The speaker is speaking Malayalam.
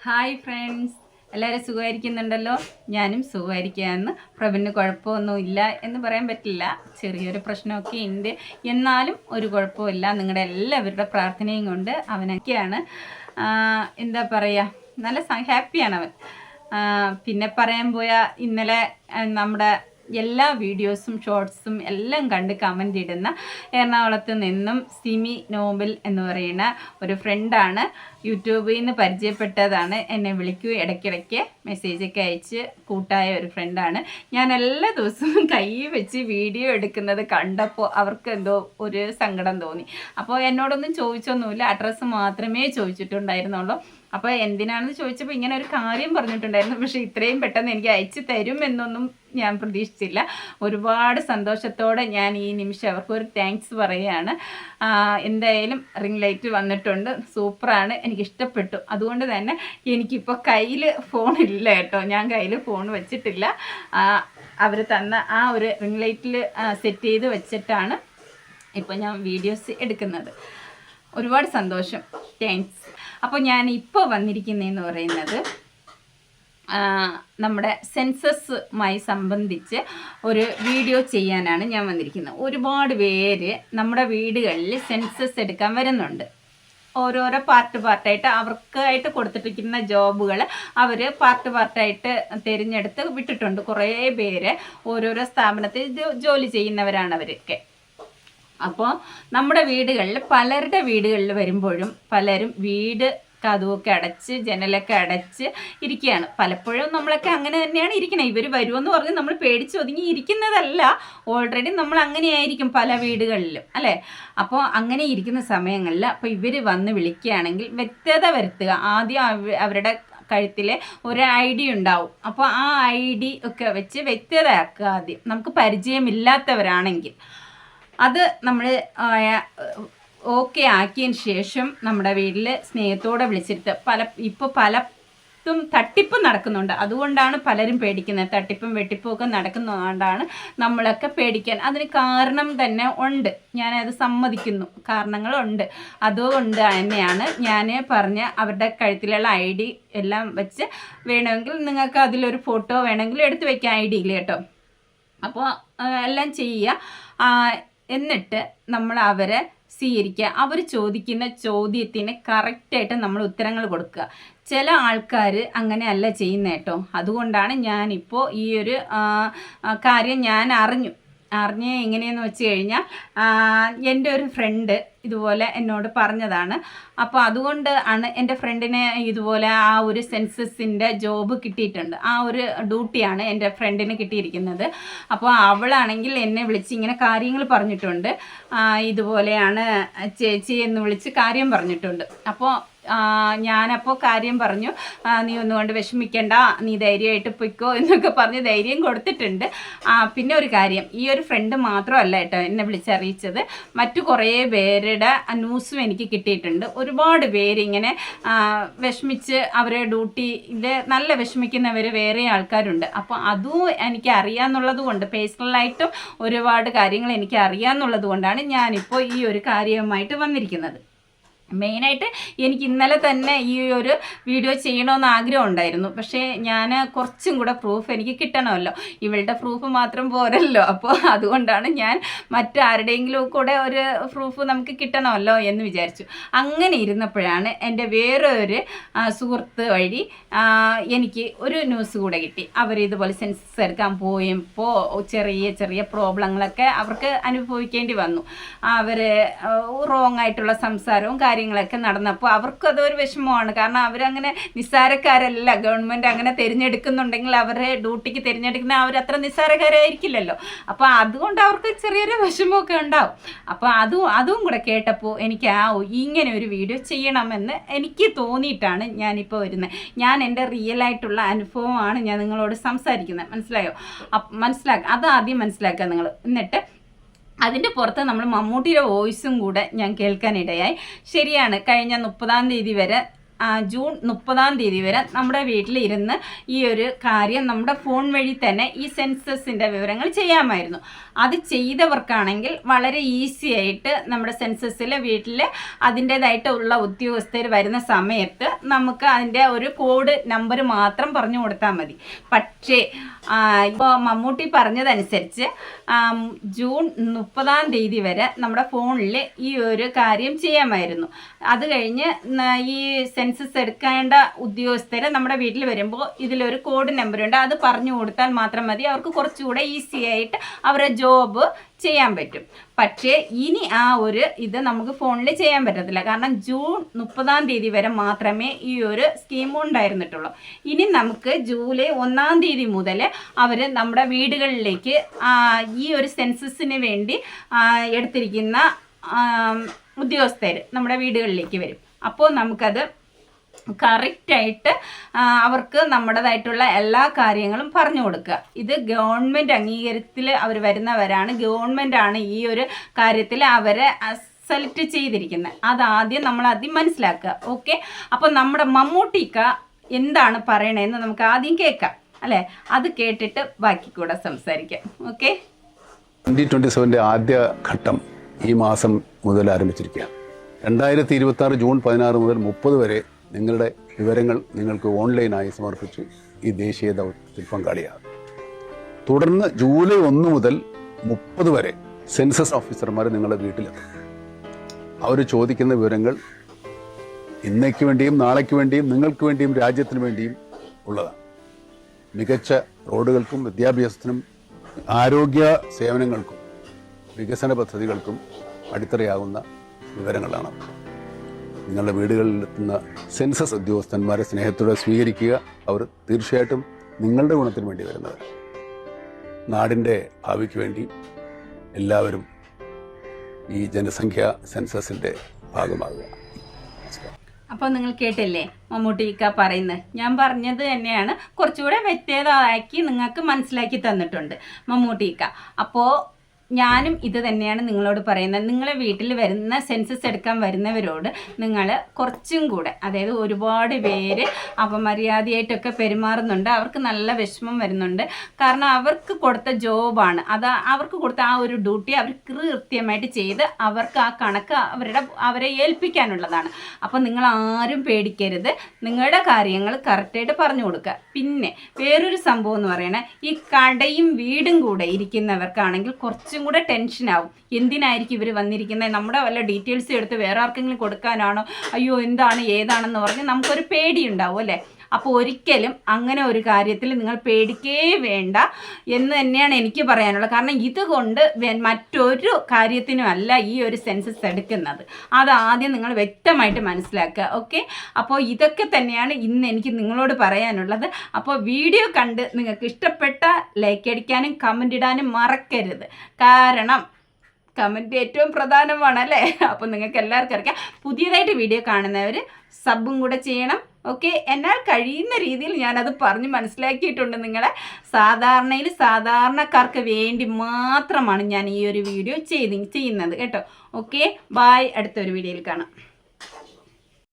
ഹായ് ഫ്രണ്ട്സ്, എല്ലാവരും സുഖമായിരിക്കുന്നുണ്ടല്ലോ. ഞാനും സുഖമായിരിക്കുകയെന്ന്. പ്രവീണിന് കുഴപ്പമൊന്നുമില്ല എന്ന് പറയാൻ പറ്റില്ല, ചെറിയൊരു പ്രശ്നമൊക്കെ ഉണ്ട്. എന്നാലും ഒരു കുഴപ്പമില്ല. നിങ്ങളുടെ എല്ലാവരുടെ പ്രാർത്ഥനയും കൊണ്ട് അവനൊക്കെയാണ്. എന്താ പറയുക, നല്ല ഹാപ്പിയാണ് അവൻ. പിന്നെ പറയാൻ പോയാൽ ഇന്നലെ നമ്മുടെ എല്ലാ വീഡിയോസും ഷോർട്സും എല്ലാം കണ്ട് കമൻ്റ് ഇടുന്ന എറണാകുളത്ത് നിന്നും സിമി നോബൽ എന്ന് പറയുന്ന ഒരു ഫ്രണ്ടാണ്. യൂട്യൂബിൽ നിന്ന് പരിചയപ്പെട്ടതാണ്. എന്നെ വിളിക്കുകയും ഇടയ്ക്കിടയ്ക്ക് മെസ്സേജൊക്കെ അയച്ച് കൂട്ടായ ഒരു ഫ്രണ്ടാണ്. ഞാൻ എല്ലാ ദിവസവും കൈ വെച്ച് വീഡിയോ എടുക്കുന്നത് കണ്ടപ്പോൾ അവർക്ക് എന്തോ ഒരു സങ്കടം തോന്നി. അപ്പോൾ എന്നോടൊന്നും ചോദിച്ചൊന്നുമില്ല, അഡ്രസ്സ് മാത്രമേ ചോദിച്ചിട്ടുണ്ടായിരുന്നുള്ളൂ. അപ്പോൾ എന്തിനാണെന്ന് ചോദിച്ചപ്പോൾ ഇങ്ങനെ ഒരു കാര്യം പറഞ്ഞിട്ടുണ്ടായിരുന്നു. പക്ഷേ ഇത്രയും പെട്ടെന്ന് എനിക്ക് അയച്ചു തരുമെന്നൊന്നും ഞാൻ പ്രതീക്ഷിച്ചില്ല. ഒരുപാട് സന്തോഷത്തോടെ ഞാൻ ഈ നിമിഷം അവർക്കൊരു താങ്ക്സ് പറയുകയാണ്. എന്തായാലും റിംഗ് ലൈറ്റ് വന്നിട്ടുണ്ട്, സൂപ്പറാണ്, എനിക്കിഷ്ടപ്പെട്ടു. അതുകൊണ്ട് തന്നെ എനിക്കിപ്പോൾ കയ്യിൽ ഫോണില്ല കേട്ടോ, ഞാൻ കയ്യിൽ ഫോൺ വെച്ചിട്ടില്ല. അവർ തന്ന ആ ഒരു റിംഗ് ലൈറ്റിൽ സെറ്റ് ചെയ്ത് വെച്ചിട്ടാണ് ഇപ്പോൾ ഞാൻ വീഡിയോസ് എടുക്കുന്നത്. ഒരുപാട് സന്തോഷം, താങ്ക്സ്. അപ്പോൾ ഞാൻ ഇപ്പോൾ വന്നിരിക്കുന്നതെന്ന് പറയുന്നത് നമ്മുടെ സെൻസസുമായി സംബന്ധിച്ച് ഒരു വീഡിയോ ചെയ്യാനാണ് ഞാൻ വന്നിരിക്കുന്നത്. ഒരുപാട് പേര് നമ്മുടെ വീടുകളിൽ സെൻസസ് എടുക്കാൻ വരുന്നുണ്ട്. ഓരോരോ പാർട്ടായിട്ട് അവർക്കായിട്ട് കൊടുത്തിട്ടിരിക്കുന്ന ജോബുകൾ അവർ പാർട്ടായിട്ട് തിരഞ്ഞെടുത്ത് വിട്ടിട്ടുണ്ട്. കുറേ പേര് ഓരോരോ സ്ഥാപനത്തിൽ ജോലി ചെയ്യുന്നവരാണ് അവരൊക്കെ. അപ്പോൾ നമ്മുടെ വീടുകളിൽ പലരുടെ വീടുകളിൽ വരുമ്പോഴും പലരും വീട് കതവൊക്കെ അടച്ച് ജനലൊക്കെ അടച്ച് ഇരിക്കുകയാണ്. പലപ്പോഴും നമ്മളൊക്കെ അങ്ങനെ തന്നെയാണ് ഇരിക്കുന്നത്. ഇവർ വരുമെന്ന് പറഞ്ഞ് നമ്മൾ പേടിച്ച് ഒതുങ്ങി ഇരിക്കുന്നതല്ല, ഓൾറെഡി നമ്മൾ അങ്ങനെയായിരിക്കും പല വീടുകളിലും, അല്ലേ? അപ്പോൾ അങ്ങനെ ഇരിക്കുന്ന സമയങ്ങളിൽ അപ്പോൾ ഇവർ വന്ന് വിളിക്കുകയാണെങ്കിൽ വ്യക്തത വരുത്തുക. ആദ്യം അവരുടെ കഴുത്തിലെ ഒരു ID ഉണ്ടാവും. അപ്പോൾ ആ ID ഒക്കെ വെച്ച് വ്യക്തതയാക്കുക. ആദ്യം നമുക്ക് പരിചയമില്ലാത്തവരാണെങ്കിൽ അത് നമ്മൾ ഓക്കെ ആക്കിയതിന് ശേഷം നമ്മുടെ വീട്ടിൽ സ്നേഹത്തോടെ വിളിച്ചിട്ട് ഇപ്പോൾ പലതും തട്ടിപ്പ് നടക്കുന്നുണ്ട്. അതുകൊണ്ടാണ് പലരും പേടിക്കുന്നത്. തട്ടിപ്പും വെട്ടിപ്പും ഒക്കെ നടക്കുന്നതുകൊണ്ടാണ് നമ്മളൊക്കെ പേടിക്കാൻ. അതിന് കാരണം തന്നെ ഉണ്ട്, ഞാനത് സമ്മതിക്കുന്നു, കാരണങ്ങളുണ്ട്. അതുകൊണ്ട് തന്നെയാണ് ഞാൻ പറഞ്ഞ അവരുടെ കഴുത്തിലുള്ള ID എല്ലാം വെച്ച് വേണമെങ്കിൽ നിങ്ങൾക്ക് അതിലൊരു ഫോട്ടോ വേണമെങ്കിൽ എടുത്ത് വയ്ക്കാം IDയിൽ കേട്ടോ. അപ്പോൾ എല്ലാം ചെയ്യുക. എന്നിട്ട് നമ്മൾ അവരെ സ്വീകരിക്കുക. അവർ ചോദിക്കുന്ന ചോദ്യത്തിന് കറക്റ്റായിട്ട് നമ്മൾ ഉത്തരങ്ങൾ കൊടുക്കുക. ചില ആൾക്കാർ അങ്ങനെയല്ല ചെയ്യുന്നത് കേട്ടോ. അതുകൊണ്ടാണ് ഞാനിപ്പോൾ ഈ ഒരു കാര്യം ഞാൻ അറിഞ്ഞ എങ്ങനെയെന്ന് വെച്ച് കഴിഞ്ഞാൽ എൻ്റെ ഒരു ഫ്രണ്ട് ഇതുപോലെ എന്നോട് പറഞ്ഞതാണ്. അപ്പോൾ അതുകൊണ്ട് ആണ് എൻ്റെ ഫ്രണ്ടിന് ഇതുപോലെ ആ ഒരു സെൻസസിൻ്റെ ജോബ് കിട്ടിയിട്ടുണ്ട്. ആ ഒരു ഡ്യൂട്ടിയാണ് എൻ്റെ ഫ്രണ്ടിന് കിട്ടിയിരിക്കുന്നത്. അപ്പോൾ അവളാണെങ്കിൽ എന്നെ വിളിച്ച് ഇങ്ങനെ കാര്യങ്ങൾ പറഞ്ഞിട്ടുണ്ട്. ഇതുപോലെയാണ് ചേച്ചി എന്ന് വിളിച്ച് കാര്യം പറഞ്ഞിട്ടുണ്ട്. അപ്പോൾ ഞാനപ്പോൾ കാര്യം പറഞ്ഞു, നീ ഒന്നുകൊണ്ട് വിഷമിക്കണ്ട, നീ ധൈര്യമായിട്ട് പൊയ്ക്കോ എന്നൊക്കെ പറഞ്ഞ് ധൈര്യം കൊടുത്തിട്ടുണ്ട്. പിന്നെ ഒരു കാര്യം, ഈ ഒരു ഫ്രണ്ട് മാത്രമല്ല കേട്ടോ എന്നെ വിളിച്ചറിയിച്ചത്, മറ്റു കുറേ പേരുടെ ന്യൂസും എനിക്ക് കിട്ടിയിട്ടുണ്ട്. ഒരുപാട് പേരിങ്ങനെ വിഷമിച്ച് അവരെ ഡ്യൂട്ടിയിൽ നല്ല വിഷമിക്കുന്നവർ വേറെ ആൾക്കാരുണ്ട്. അപ്പോൾ അതും എനിക്ക് അറിയാമെന്നുള്ളത് കൊണ്ട്, പേഴ്സണലായിട്ടും ഒരുപാട് കാര്യങ്ങൾ എനിക്ക് അറിയാമെന്നുള്ളത് കൊണ്ടാണ് ഞാനിപ്പോൾ ഈ ഒരു കാര്യവുമായിട്ട് വന്നിരിക്കുന്നത്. മെയിനായിട്ട് എനിക്ക് ഇന്നലെ തന്നെ ഈ ഒരു വീഡിയോ ചെയ്യണമെന്ന് ആഗ്രഹം ഉണ്ടായിരുന്നു. പക്ഷേ ഞാൻ കുറച്ചും കൂടെ പ്രൂഫ് എനിക്ക് കിട്ടണമല്ലോ, ഇവളുടെ പ്രൂഫ് മാത്രം പോരല്ലോ. അപ്പോൾ അതുകൊണ്ടാണ് ഞാൻ മറ്റാരുടെയെങ്കിലും കൂടെ ഒരു പ്രൂഫ് നമുക്ക് കിട്ടണമല്ലോ എന്ന് വിചാരിച്ചു. അങ്ങനെ ഇരുന്നപ്പോഴാണ് എൻ്റെ വേറൊരു സുഹൃത്ത് വഴി എനിക്ക് ഒരു ന്യൂസ് കൂടെ കിട്ടി. അവരിതുപോലെ സെൻസസ് എടുക്കാൻ പോയപ്പോൾ ചെറിയ പ്രോബ്ലങ്ങളൊക്കെ അവർക്ക് അനുഭവിക്കേണ്ടി വന്നു. അവർ റോങ് ആയിട്ടുള്ള സംസാരവും കാര്യങ്ങളൊക്കെ നടന്നപ്പോൾ അവർക്കതൊരു വിഷമമാണ്. കാരണം അവരങ്ങനെ നിസ്സാരക്കാരല്ല. ഗവൺമെൻറ് അങ്ങനെ തിരഞ്ഞെടുക്കുന്നുണ്ടെങ്കിൽ അവരെ ഡ്യൂട്ടിക്ക് തിരഞ്ഞെടുക്കുന്ന അവരത്ര നിസ്സാരക്കാരായിരിക്കില്ലല്ലോ. അപ്പോൾ അതുകൊണ്ട് അവർക്ക് ചെറിയൊരു വിഷമമൊക്കെ ഉണ്ടാവും. അപ്പോൾ അതും കൂടെ കേട്ടപ്പോൾ എനിക്ക് ഇങ്ങനെ ഒരു വീഡിയോ ചെയ്യണമെന്ന് എനിക്ക് തോന്നിയിട്ടാണ് ഞാനിപ്പോൾ വരുന്നത്. ഞാൻ എൻ്റെ റിയലായിട്ടുള്ള അനുഭവമാണ് ഞാൻ നിങ്ങളോട് സംസാരിക്കുന്നത്. മനസ്സിലായോ? അത് ആദ്യം മനസ്സിലാക്കുക നിങ്ങൾ. എന്നിട്ട് അതിൻ്റെ പുറത്ത് നമ്മൾ മമ്മൂട്ടിയുടെ വോയിസും കൂടെ ഞാൻ കേൾക്കാനിടയായി. ശരിയാണ്, കഴിഞ്ഞ 30-ാം തീയതി വരെ ജൂൺ 30 വരെ നമ്മുടെ വീട്ടിലിരുന്ന് ഈ ഒരു കാര്യം നമ്മുടെ ഫോൺ വഴി തന്നെ ഈ സെൻസസിൻ്റെ വിവരങ്ങൾ ചെയ്യാമായിരുന്നു. അത് ചെയ്തവർക്കാണെങ്കിൽ വളരെ ഈസി ആയിട്ട് നമ്മുടെ സെൻസസിൽ വീട്ടിൽ അതിൻ്റേതായിട്ടുള്ള ഉദ്യോഗസ്ഥർ വരുന്ന സമയത്ത് നമുക്ക് അതിൻ്റെ ഒരു കോഡ് നമ്പർ മാത്രം പറഞ്ഞു കൊടുത്താൽ മതി. പക്ഷേ ഇപ്പോൾ മമ്മൂട്ടി പറഞ്ഞതനുസരിച്ച് ജൂൺ 30 വരെ നമ്മുടെ ഫോണിൽ ഈ ഒരു കാര്യം ചെയ്യാമായിരുന്നു. അത് കഴിഞ്ഞ് ഈ സെൻസസ് എടുക്കേണ്ട ഉദ്യോഗസ്ഥർ നമ്മുടെ വീട്ടിൽ വരുമ്പോൾ ഇതിലൊരു കോഡ് നമ്പറുണ്ട്, അത് പറഞ്ഞു കൊടുത്താൽ മാത്രം മതി. അവർക്ക് കുറച്ചുകൂടെ ഈസി ആയിട്ട് അവരുടെ ജോബ് ചെയ്യാൻ പറ്റും. പക്ഷേ ഇനി ആ ഒരു ഇത് നമുക്ക് ഫോണിൽ ചെയ്യാൻ പറ്റത്തില്ല. കാരണം ജൂൺ 30 വരെ മാത്രമേ ഈ ഒരു സ്കീം ഉണ്ടായിരുന്നിട്ടുള്ളൂ. ഇനി നമുക്ക് ജൂലൈ 1 മുതൽ അവർ നമ്മുടെ വീടുകളിലേക്ക് ഈ ഒരു സെൻസസിന് വേണ്ടി എടുത്തിരിക്കുന്ന ഉദ്യോഗസ്ഥർ നമ്മുടെ വീടുകളിലേക്ക് വരും. അപ്പോൾ നമുക്കത് കറക്റ്റായിട്ട് അവർക്ക് നമ്മുടേതായിട്ടുള്ള എല്ലാ കാര്യങ്ങളും പറഞ്ഞു കൊടുക്കുക. ഇത് ഗവൺമെൻറ് അംഗീകാരത്തിൽ അവർ വരുന്നവരാണ്. ഗവൺമെൻറ്റാണ് ഈ ഒരു കാര്യത്തിൽ അവരെ സെലക്ട് ചെയ്തിരിക്കുന്നത്. അതാദ്യം നമ്മൾ ആദ്യം മനസ്സിലാക്കുക. ഓക്കെ, അപ്പോൾ നമ്മുടെ മമ്മൂട്ടിക്ക എന്താണ് പറയണതെന്ന് നമുക്ക് ആദ്യം കേൾക്കാം അല്ലേ? അത് കേട്ടിട്ട് ബാക്കി കൂടെ സംസാരിക്കാം. ഓക്കെ, 2027 ആദ്യ ഘട്ടം ഈ മാസം മുതൽ ആരംഭിച്ചിരിക്കുകയാണ്. 2026 ജൂൺ 16 മുതൽ 30 വരെ നിങ്ങളുടെ വിവരങ്ങൾ നിങ്ങൾക്ക് ഓൺലൈനായി സമർപ്പിച്ച് ഈ ദേശീയ ദൗത്യത്തിൽ പങ്കാളിയാകും. തുടർന്ന് ജൂലൈ 1 മുതൽ 30 വരെ സെൻസസ് ഓഫീസർമാർ നിങ്ങളുടെ വീട്ടിലെത്തും. അവർ ചോദിക്കുന്ന വിവരങ്ങൾ ഇന്നേക്ക് വേണ്ടിയും നാളേക്ക് വേണ്ടിയും നിങ്ങൾക്ക് വേണ്ടിയും രാജ്യത്തിന് വേണ്ടിയും ഉള്ളതാണ്. മികച്ച റോഡുകൾക്കും വിദ്യാഭ്യാസത്തിനും ആരോഗ്യ സേവനങ്ങൾക്കും വികസന പദ്ധതികൾക്കും അടിത്തറയാകുന്ന വിവരങ്ങളാണ്. നിങ്ങളുടെ വീടുകളിലെത്തുന്ന സെൻസസ് ഉദ്യോഗസ്ഥന്മാരെ സ്നേഹത്തോടെ സ്വീകരിക്കുക. അവർ തീർച്ചയായിട്ടും നിങ്ങളുടെ ഗുണത്തിന് വേണ്ടി വരുന്നവർ. നാടിൻ്റെ ഭാവിക്ക് വേണ്ടി എല്ലാവരും ഈ ജനസംഖ്യ സെൻസസിൻ്റെ ഭാഗമാകുക. അപ്പോൾ നിങ്ങൾ കേട്ടില്ലേ മമ്മൂട്ടിക്ക പറയുന്നത്? ഞാൻ പറഞ്ഞത് തന്നെയാണ്, കുറച്ചുകൂടെ വ്യക്തതയാക്കി നിങ്ങൾക്ക് മനസ്സിലാക്കി തന്നിട്ടുണ്ട് മമ്മൂട്ടിക്ക. അപ്പോൾ ഞാനും ഇത് തന്നെയാണ് നിങ്ങളോട് പറയുന്നത്. നിങ്ങളെ വീട്ടിൽ വരുന്ന സെൻസസ് എടുക്കാൻ വരുന്നവരോട് നിങ്ങൾ കുറച്ചും കൂടെ, അതായത് ഒരുപാട് പേര് അപമര്യാദയായിട്ടൊക്കെ പെരുമാറുന്നുണ്ട്. അവർക്ക് നല്ല വിഷമം വരുന്നുണ്ട്. കാരണം അവർക്ക് കൊടുത്ത ജോബാണ് അത്, അവർക്ക് കൊടുത്ത ആ ഒരു ഡ്യൂട്ടി അവർ കൃത്യമായിട്ട് ചെയ്ത് അവർക്ക് ആ കണക്ക് അവരെ ഏൽപ്പിക്കാനുള്ളതാണ്. അപ്പോൾ നിങ്ങൾ ആരും പേടിക്കരുത്. നിങ്ങളുടെ കാര്യങ്ങൾ കറക്റ്റായിട്ട് പറഞ്ഞു കൊടുക്കുക. പിന്നെ വേറൊരു സംഭവം എന്ന് പറയുന്നത്, ഈ കടയും വീടും കൂടെ ഇരിക്കുന്നവർക്കാണെങ്കിൽ കുറച്ചും കൂടെ ടെൻഷനാവും. എന്തിനായിരിക്കും ഇവർ വന്നിരിക്കുന്നത്, നമ്മുടെ വല്ല ഡീറ്റെയിൽസ് എടുത്ത് വേറെ ആർക്കെങ്കിലും കൊടുക്കാനാണോ, അയ്യോ എന്താണ് ഏതാണെന്ന് പറഞ്ഞ് നമുക്കൊരു പേടിയുണ്ടാവും അല്ലേ? അപ്പോൾ ഒരിക്കലും അങ്ങനെ ഒരു കാര്യത്തിൽ നിങ്ങൾ പേടിക്കേ വേണ്ട എന്ന് തന്നെയാണ് എനിക്ക് പറയാനുള്ളത്. കാരണം ഇതുകൊണ്ട് മറ്റൊരു കാര്യത്തിനും അല്ല ഈ ഒരു സെൻസസ് എടുക്കുന്നത്. അതാദ്യം നിങ്ങൾ വ്യക്തമായിട്ട് മനസ്സിലാക്കുക. ഓക്കെ, അപ്പോൾ ഇതൊക്കെ തന്നെയാണ് ഇന്ന് എനിക്ക് നിങ്ങളോട് പറയാനുള്ളത്. അപ്പോൾ വീഡിയോ കണ്ട് നിങ്ങൾക്ക് ഇഷ്ടപ്പെട്ട ലൈക്ക് അടിക്കാനും കമൻ്റ് ഇടാനും മറക്കരുത്. കാരണം കമൻറ്റ് ഏറ്റവും പ്രധാനമാണ് അല്ലേ? അപ്പോൾ നിങ്ങൾക്ക് എല്ലാവർക്കും അറിയാം. പുതിയതായിട്ട് വീഡിയോ കാണുന്നവർ സബും കൂടെ ചെയ്യണം. ഓക്കെ, എന്നാൽ കഴിയുന്ന രീതിയിൽ ഞാനത് പറഞ്ഞ് മനസ്സിലാക്കിയിട്ടുണ്ട് നിങ്ങളെ. സാധാരണക്കാർക്ക് വേണ്ടി മാത്രമാണ് ഞാൻ ഈ ഒരു വീഡിയോ ചെയ്യുന്നത് കേട്ടോ. Okay, bye. അടുത്തൊരു വീഡിയോയിൽ കാണാം.